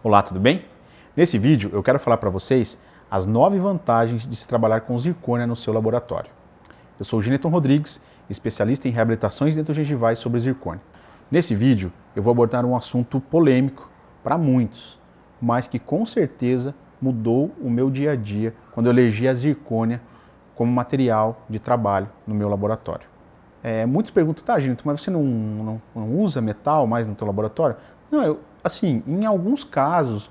Olá, tudo bem? Nesse vídeo eu quero falar para vocês as 9 vantagens de se trabalhar com zircônia no seu laboratório. Eu sou o Gineton Rodrigues, especialista em reabilitações dentogengivais sobre zircônia. Nesse vídeo eu vou abordar um assunto polêmico para muitos, mas que com certeza mudou o meu dia a dia quando eu elegi a zircônia como material de trabalho no meu laboratório. Muitos perguntam, tá, Gineton, mas você não usa metal mais no teu laboratório? Não, assim, em alguns casos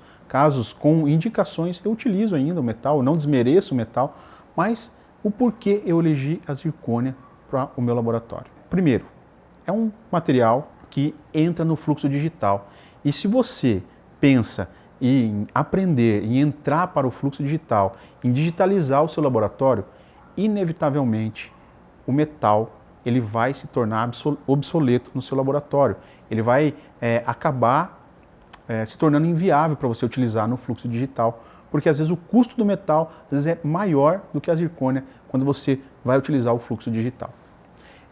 com indicações, eu utilizo ainda o metal, eu não desmereço o metal, mas o porquê eu elegi a zircônia para o meu laboratório? Primeiro, é um material que entra no fluxo digital. E se você pensa em aprender, em entrar para o fluxo digital, em digitalizar o seu laboratório, inevitavelmente o metal ele vai se tornar obsoleto no seu laboratório. Ele vai acabar se tornando inviável para você utilizar no fluxo digital, porque às vezes o custo do metal às vezes é maior do que a zircônia quando você vai utilizar o fluxo digital.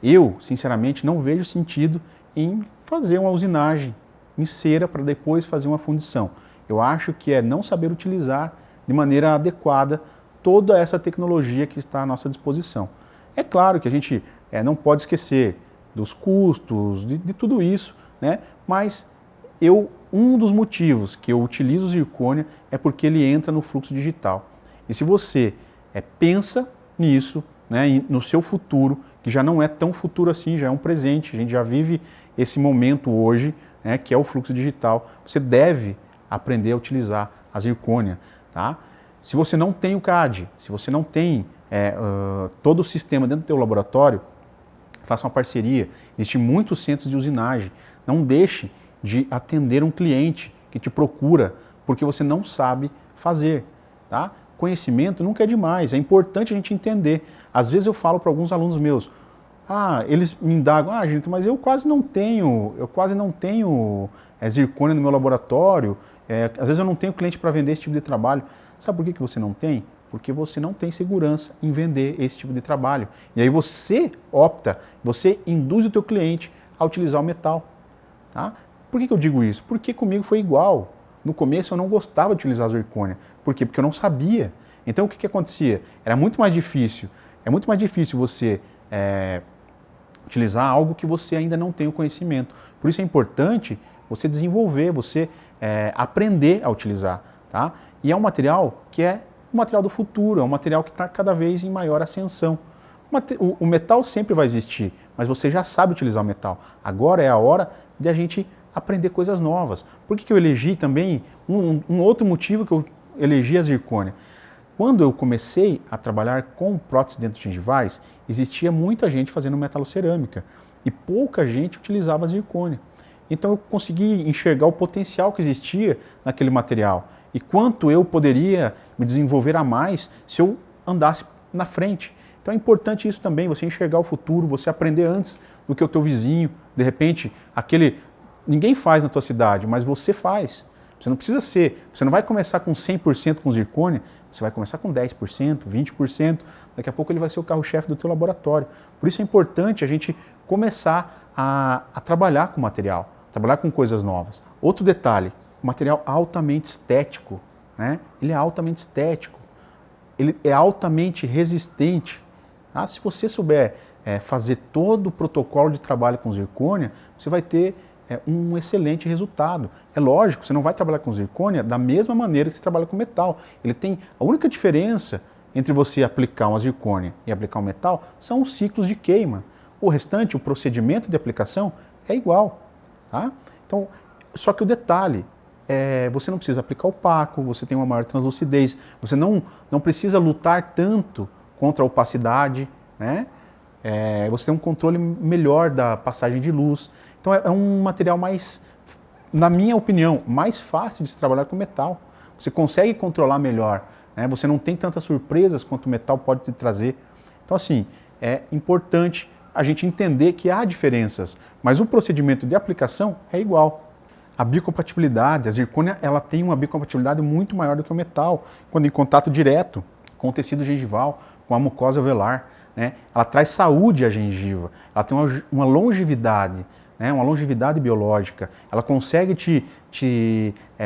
Eu, sinceramente, não vejo sentido em fazer uma usinagem em cera para depois fazer uma fundição. Eu acho que é não saber utilizar de maneira adequada toda essa tecnologia que está à nossa disposição. É claro que a gente não pode esquecer dos custos, de tudo isso, né? Mas um dos motivos que eu utilizo zircônia é porque ele entra no fluxo digital. E se você pensa nisso, né, no seu futuro, que já não é tão futuro assim, já é um presente, a gente já vive esse momento hoje, né, que é o fluxo digital, você deve aprender a utilizar a zircônia. Tá? Se você não tem o CAD, se você não tem todo o sistema dentro do seu laboratório, faça uma parceria. Existem muitos centros de usinagem. Não deixe de atender um cliente que te procura porque você não sabe fazer. Tá? Conhecimento nunca é demais, é importante a gente entender. Às vezes eu falo para alguns alunos meus, eles me indagam, gente, mas eu quase não tenho zircônia no meu laboratório, às vezes eu não tenho cliente para vender esse tipo de trabalho. Sabe por que você não tem? Porque você não tem segurança em vender esse tipo de trabalho. E aí você induz o teu cliente a utilizar o metal. Tá? Por que eu digo isso? Porque comigo foi igual. No começo eu não gostava de utilizar a zircônia. Por quê? Porque eu não sabia. Então o que acontecia? Era muito mais difícil. É muito mais difícil você utilizar algo que você ainda não tem o conhecimento. Por isso é importante você desenvolver, você aprender a utilizar. Tá? E é um material que é o material do futuro, é um material que está cada vez em maior ascensão. O metal sempre vai existir, mas você já sabe utilizar o metal. Agora é a hora de a gente aprender coisas novas. Por que eu elegi também, um outro motivo que eu elegi a zircônia? Quando eu comecei a trabalhar com próteses dentogengivais, existia muita gente fazendo metalocerâmica e pouca gente utilizava a zircônia. Então eu consegui enxergar o potencial que existia naquele material e quanto eu poderia me desenvolver a mais se eu andasse na frente. Então é importante isso também, você enxergar o futuro, você aprender antes do que o teu vizinho, de repente, ninguém faz na tua cidade, mas você faz. Você não vai começar com 100% com zircônia, você vai começar com 10%, 20%, daqui a pouco ele vai ser o carro-chefe do teu laboratório. Por isso é importante a gente começar a trabalhar com material, trabalhar com coisas novas. Outro detalhe, o material altamente estético, né? Ele é altamente estético, ele é altamente resistente. Tá? Se você souber fazer todo o protocolo de trabalho com zircônia, você vai ter um excelente resultado. É lógico, você não vai trabalhar com zircônia da mesma maneira que você trabalha com metal. A única diferença entre você aplicar uma zircônia e aplicar um metal são os ciclos de queima. O restante, o procedimento de aplicação é igual. Tá? Então, só que o detalhe, você não precisa aplicar opaco, você tem uma maior translucidez, você não precisa lutar tanto contra a opacidade, né? Você tem um controle melhor da passagem de luz. Então é um material mais, na minha opinião, mais fácil de se trabalhar com metal. Você consegue controlar melhor, né? Você não tem tantas surpresas quanto o metal pode te trazer. Então assim, é importante a gente entender que há diferenças, mas o procedimento de aplicação é igual. A biocompatibilidade, a zircônia, ela tem uma biocompatibilidade muito maior do que o metal, quando em contato direto com o tecido gengival, com a mucosa alveolar, né? Ela traz saúde à gengiva, ela tem uma longevidade né, uma longevidade biológica. Ela consegue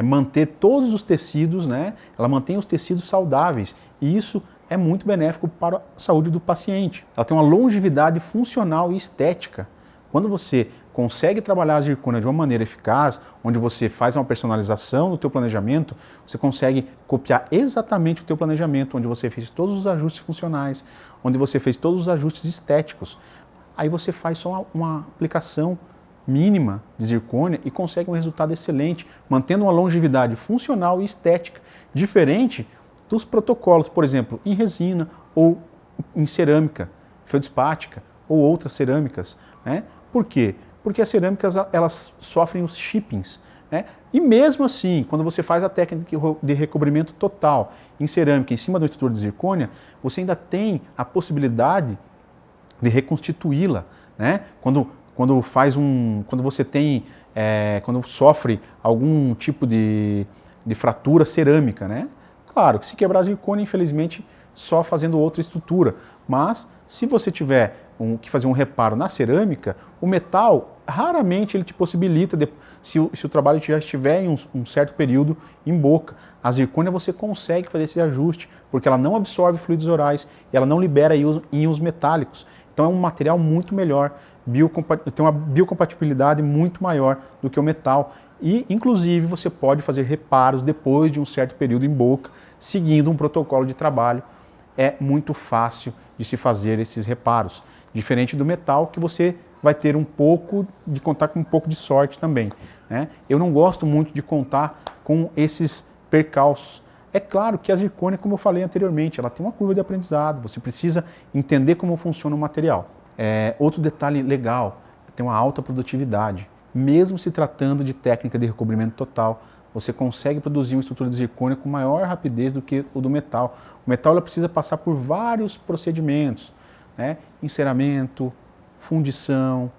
manter todos os tecidos, né, ela mantém os tecidos saudáveis, e isso é muito benéfico para a saúde do paciente. Ela tem uma longevidade funcional e estética. Quando você consegue trabalhar a zircônia de uma maneira eficaz, onde você faz uma personalização no teu planejamento, você consegue copiar exatamente o teu planejamento, onde você fez todos os ajustes funcionais, onde você fez todos os ajustes estéticos. Aí você faz só uma aplicação mínima de zircônia e consegue um resultado excelente, mantendo uma longevidade funcional e estética, diferente dos protocolos, por exemplo, em resina ou em cerâmica feldspática ou outras cerâmicas, né? Por quê? Porque as cerâmicas elas sofrem os chippings, né? E mesmo assim, quando você faz a técnica de recobrimento total em cerâmica em cima do estrutura de zircônia, você ainda tem a possibilidade de reconstituí-la, né? Quando sofre algum tipo de fratura cerâmica, né? Claro que se quebrar a zircônia, infelizmente, só fazendo outra estrutura, mas se você tiver que fazer um reparo na cerâmica, o metal raramente ele te possibilita, se o trabalho já estiver em um certo período em boca. A zircônia você consegue fazer esse ajuste, porque ela não absorve fluidos orais e ela não libera íons metálicos. Então é um material muito melhor, tem uma biocompatibilidade muito maior do que o metal. E, inclusive, você pode fazer reparos depois de um certo período em boca, seguindo um protocolo de trabalho. É muito fácil de se fazer esses reparos. Diferente do metal, que você vai ter contar com um pouco de sorte também, né? Eu não gosto muito de contar com esses percalços. É claro que a zircônia, como eu falei anteriormente, ela tem uma curva de aprendizado, você precisa entender como funciona o material. Outro detalhe legal, tem uma alta produtividade. Mesmo se tratando de técnica de recobrimento total, você consegue produzir uma estrutura de zircônia com maior rapidez do que o do metal. O metal ela precisa passar por vários procedimentos, né? Enceramento, fundição,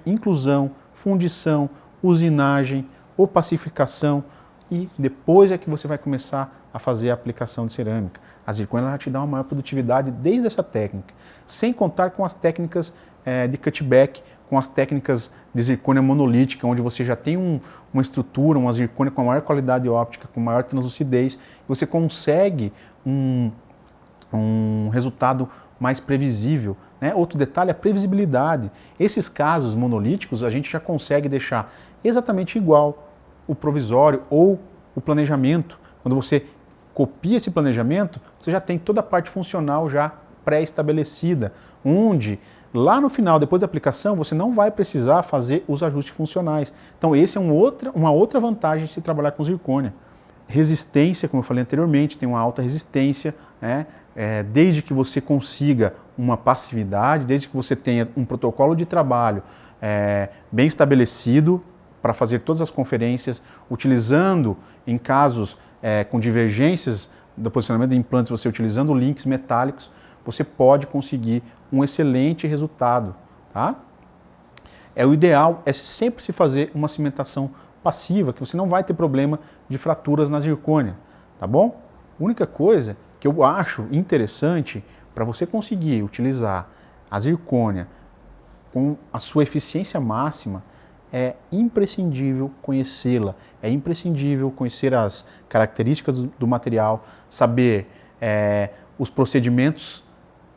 inclusão, fundição, usinagem, opacificação, e depois é que você vai começar a fazer a aplicação de cerâmica. A zircônia ela te dá uma maior produtividade desde essa técnica, sem contar com as técnicas de cutback, com as técnicas de zircônia monolítica, onde você já tem uma estrutura, uma zircônia com maior qualidade óptica, com maior translucidez, e você consegue um resultado mais previsível, né? Outro detalhe é a previsibilidade. Esses casos monolíticos a gente já consegue deixar exatamente igual o provisório ou o planejamento. Quando você copia esse planejamento, você já tem toda a parte funcional já pré-estabelecida, onde lá no final, depois da aplicação, você não vai precisar fazer os ajustes funcionais. Então, esse é uma outra vantagem de se trabalhar com zircônia. Resistência, como eu falei anteriormente, tem uma alta resistência, né? Desde que você consiga uma passividade, desde que você tenha um protocolo de trabalho bem estabelecido para fazer todas as conferências, utilizando em casos com divergências do posicionamento de implantes, você utilizando links metálicos, você pode conseguir um excelente resultado, tá? O ideal é sempre se fazer uma cimentação passiva, que você não vai ter problema de fraturas na zircônia, tá bom? A única coisa que eu acho interessante para você conseguir utilizar a zircônia com a sua eficiência máxima, é imprescindível conhecê-la, é imprescindível conhecer as características do material, saber os procedimentos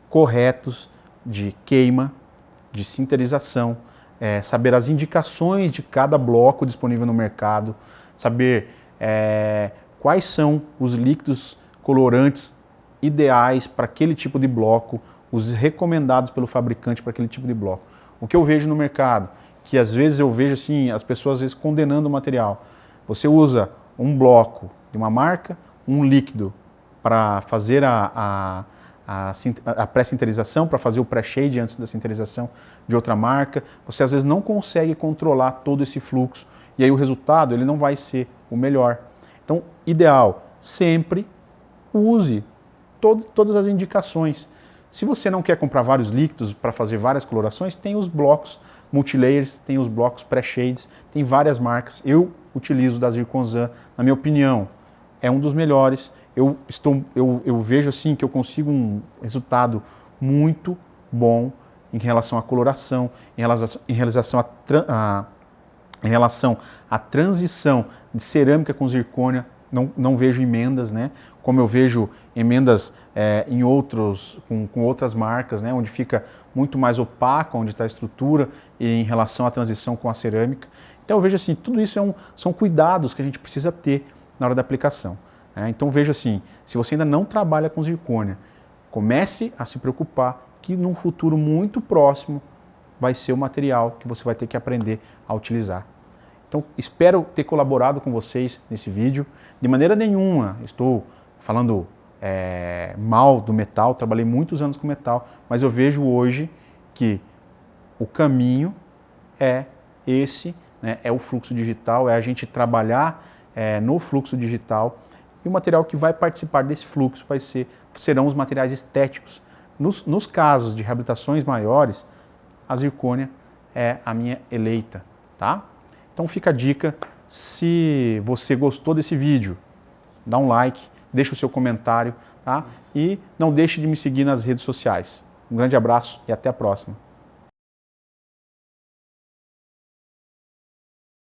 corretos de queima, de sinterização, saber as indicações de cada bloco disponível no mercado, saber quais são os líquidos colorantes ideais para aquele tipo de bloco, os recomendados pelo fabricante para aquele tipo de bloco. O que eu vejo no mercado, que às vezes eu vejo assim, as pessoas às vezes condenando o material. Você usa um bloco de uma marca, um líquido para fazer a pré-sinterização, para fazer o pré-shade antes da sinterização de outra marca. Você às vezes não consegue controlar todo esse fluxo e aí o resultado ele não vai ser o melhor. Então, ideal, sempre use todas as indicações. Se você não quer comprar vários líquidos para fazer várias colorações, tem os blocos multilayers, tem os blocos pré-shades, tem várias marcas. Eu utilizo da Zirconzan, na minha opinião, é um dos melhores. Eu vejo assim que eu consigo um resultado muito bom em relação à coloração, em relação à transição de cerâmica com zircônia, não vejo emendas, né? Como eu vejo emendas em outros, com outras marcas, né? Onde fica muito mais opaco, onde está a estrutura e em relação à transição com a cerâmica. Então eu vejo assim, tudo isso são cuidados que a gente precisa ter na hora da aplicação. Né? Então vejo assim, se você ainda não trabalha com zircônia, comece a se preocupar que num futuro muito próximo vai ser o material que você vai ter que aprender a utilizar. Então espero ter colaborado com vocês nesse vídeo. De maneira nenhuma estou falando mal do metal, trabalhei muitos anos com metal, mas eu vejo hoje que o caminho é esse, né, é o fluxo digital, é a gente trabalhar no fluxo digital, e o material que vai participar desse fluxo serão os materiais estéticos. Nos casos de reabilitações maiores, a zircônia é a minha eleita, tá? Então fica a dica, se você gostou desse vídeo, dá um like, deixa o seu comentário, tá? E não deixe de me seguir nas redes sociais. Um grande abraço e até a próxima.